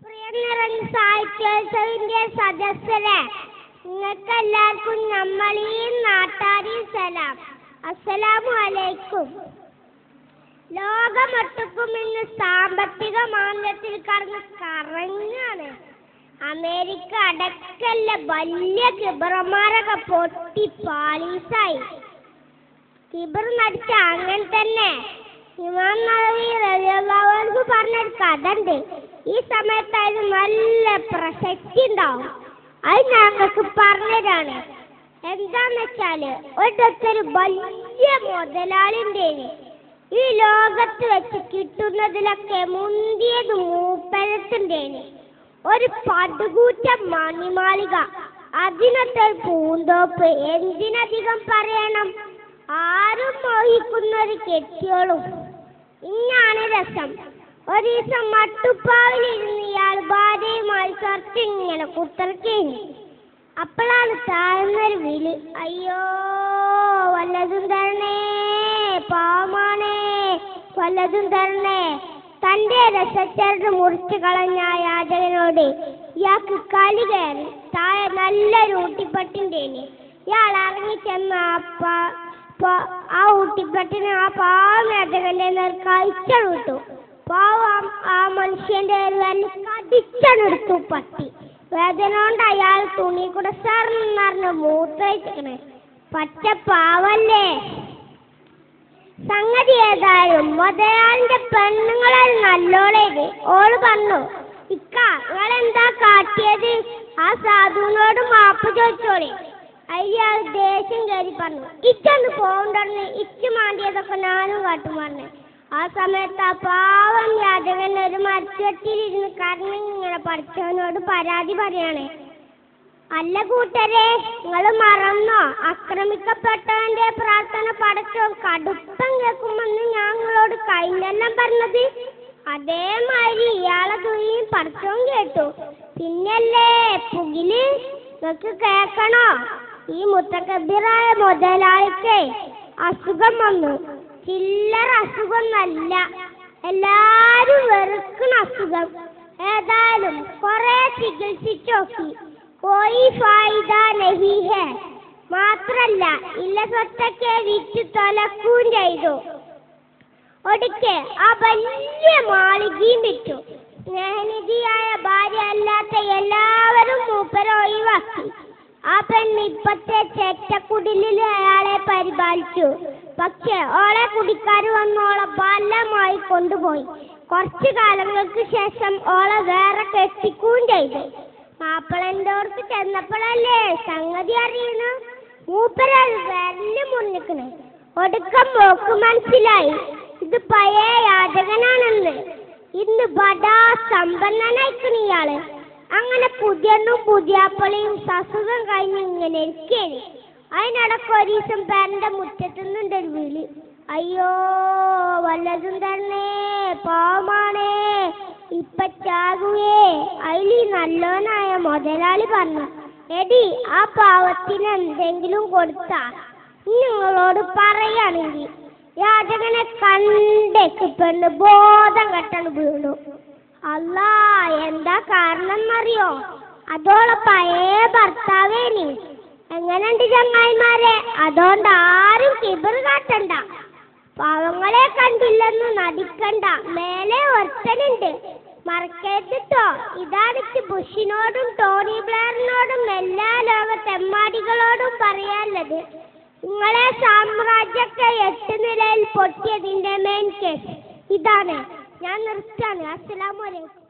പ്രിയനിറഞ്ഞ സാഹിത്യോത്സവിന്റെ സദസ്യരെ, നിങ്ങൾക്കെല്ലാവർക്കും നമ്മളീം നാട്ടാരിയും സലാം. അസ്സലാമു അലൈക്കും. ലോകമൊട്ടുക്കും ഇന്ന് സാമ്പത്തിക മാന്ദ്യത്തിൽ കറങ്ങാണ്. അമേരിക്ക അടക്കല്ല വലിയ കിബറന്മാരൊക്കെ പൊട്ടി പാളീസായി. കിബർ നടിച്ച അങ്ങനെ തന്നെ ഇമാം നവവി റളിയല്ലാഹു അൻഹു പറഞ്ഞൊരു കഥ ഉണ്ട്. ഈ സമയത്ത് അതിന് നല്ല പ്രസക്തി ഉണ്ടാവും. അത് ഞങ്ങൾക്ക് പറഞ്ഞതാണ്. എന്താന്ന് വെച്ചാല് ഒരു വലിയ മുതലാളിൻ്റെ ഈ ലോകത്ത് വെച്ച് കിട്ടുന്നതിലൊക്കെ മുന്തിയത് മൂപ്പരത്തിൻ്റെന് ഒരു പടുകൂറ്റ മണിമാളിക, അതിനൊക്കെ പൂന്തോപ്പ്, എന്തിനധികം പറയണം, ആരും മോഹിക്കുന്ന ഒരു കെട്ടിയോളും. ഇന്നാണ് രസം. ഒരു ദിവസം മട്ടുപ്പാവിലിരുന്ന് ഇയാൾ ഭാര്യയുമായി ഇങ്ങനെ കുത്തർക്കേനി. അപ്പോഴാണ് താഴ്ന്നൊരു വിളി, അയ്യോ വല്ലതും തരണേ, പാവമാണേ, വല്ലതും തരണേ. തൻ്റെ രസച്ചരട് മുറിച്ചു കളഞ്ഞ യാചകനോട് ഇയാൾക്ക് കളി കയറി. താഴെ നല്ലൊരു ഊട്ടിപ്പട്ടിൻ്റെന്. ഇയാൾ ഇറങ്ങിച്ചെന്ന ആ ഊട്ടിപ്പട്ടിന് ആ പാവം യാചകന്റെ നേർ കഴിച്ചടു വിട്ടു. പാവം ആ മനുഷ്യന്റെ കടിച്ചെടുത്തു പട്ടി. വേദന കൊണ്ട് അയാൾ തുണി കൂടെ സർന്നറിഞ്ഞ് മൂത്രയിച്ചിക്കണേ. പച്ച പാവല്ലേ. സംഗതി ഏതായാലും മുതലാളിന്റെ പെണ്ണുങ്ങളെ നല്ലോളേത്. ഓള് പറഞ്ഞു, ഇക്ക നിങ്ങളെന്താ കാട്ടിയത്? ആ സാധുവിനോട് മാപ്പ് ചോദിച്ചോളി. അയാൾ ദേഷ്യം കയറി പറഞ്ഞു, ഇച്ചൊന്ന് പോകണ്ടെന്ന്, ഇച്ച് മാണ്ടിയതൊക്കെ ഞാനും കാട്ടും പറഞ്ഞു. ആ സമയത്ത് ആ പാവം യാചകൻ ഒരു മരച്ചട്ടിയിലിരുന്ന് കരണിങ്ങനെ പഠിച്ചവനോട് പരാതി പറയാണ്, അല്ല കൂട്ടരെ, നിങ്ങൾ മറന്നോ? ആക്രമിക്കപ്പെട്ടവന്റെ പ്രാർത്ഥന പടച്ചോ കടുപ്പം കേൾക്കുമെന്ന് ഞങ്ങളോട് കഴിഞ്ഞെല്ലാം പറഞ്ഞത്. അതേമാതിരി ഇയാളെ തുണിയും പടച്ചോൻ കേട്ടു. പിന്നല്ലേ പുകില്. നിങ്ങൾക്ക് കേൾക്കണോ? ഈ മുത്തക്കബിറായ മുതലാളിക്ക് അസുഖം വന്നു. ചില്ലറ അസുഖമൊന്നല്ല, എല്ലാരും വെറുക്കണ അസുഖം. ഏതായാലും കുറെ ചികിത്സിച്ചു നോക്കി, കോയി ഫായിദ നഹി ഹെ. മാത്രല്ല ഇല്ല സ്വത്തൊക്കെ വിറ്റ് തൊലക്കുകയും ചെയ്തു. ഒടുക്കെ ആ വലിയ മാളികയും വിറ്റു. സ്നേഹനിധിയായ ഭാര്യ അല്ലാത്ത എല്ലാവരും മൂപ്പരെ ഒഴിവാക്കി. ആ പെണ്ണ് ഇപ്പത്തെ ചെറ്റക്കുടിലിൽ അയാളെ പരിപാലിച്ചു. പക്ഷെ ഓളെ കുടിക്കാർ വന്ന് ഓളെ ബലമായി കൊണ്ടുപോയി. കുറച്ചു കാലങ്ങൾക്ക് ശേഷം ഓളെ വേറെ കെട്ടിക്കുകയും ചെയ്തു. മാപ്പിളന്റെ ഓർക്ക് ചെന്നപ്പോഴല്ലേ സംഗതി അറിയണു. മൂപ്പരത് വിരല് മുന്നിക്കണ്. ഒടുക്കം മോക്ക് മനസ്സിലായി ഇത് പഴയ യാചകനാണെന്ന്. ഇന്ന് ബടാ സമ്പന്നനായിക്കണ് ഇയാള്. അങ്ങനെ പുതിയണ്ണും പുതിയാപ്പളയും സസുഖം കഴിഞ്ഞ് ഇങ്ങനെ ഇരിക്കേന്. അതിനിടക്ക് ഒരു ദിവസം പേരന്റെ മുറ്റത്തുനിന്നുണ്ടൊരു വിളി, അയ്യോ വല്ലതും തരണേ, പാവമാണേ, ഇപ്പൊ ചാകുവേ. അതിൽ നല്ലോനായ മുതലാളി പറഞ്ഞു, എടി ആ പാവത്തിന് എന്തെങ്കിലും കൊടുത്താ നിങ്ങളോട് പറയുകയാണെങ്കിൽ. യാചകനെ കണ്ടേക്ക് പെണ്ണ് ബോധം കെട്ടണ് വീണു. അല്ലാ, എന്താ കാരണം എന്നറിയോ? അതോളെ പഴയ ഭർത്താവേനി. എങ്ങനെയുണ്ട് ചങ്ങായിമാരെ? അതുകൊണ്ട് ആരും കിബർ കാട്ടണ്ട, പാവങ്ങളെ കണ്ടില്ലെന്ന് നടിക്കണ്ട. മേലെ ഒരുത്തനുണ്ട്, മറക്കരുതട്ടോ. ഇതാണ് ബുഷിനോടും ടോണി ബ്ലെയറിനോടും എല്ലാ ലോക തെമ്മാടികളോടും പറയാനുള്ളത്. നിങ്ങളെ സാമ്രാജ്യമൊക്കെ 8 നിലയിൽ പൊട്ടിയതിന്റെ മെയിൻ കേസ് ഇതാണ്. ഞാൻ നിർത്താന്. അസ്സലാമു അലൈക്കും.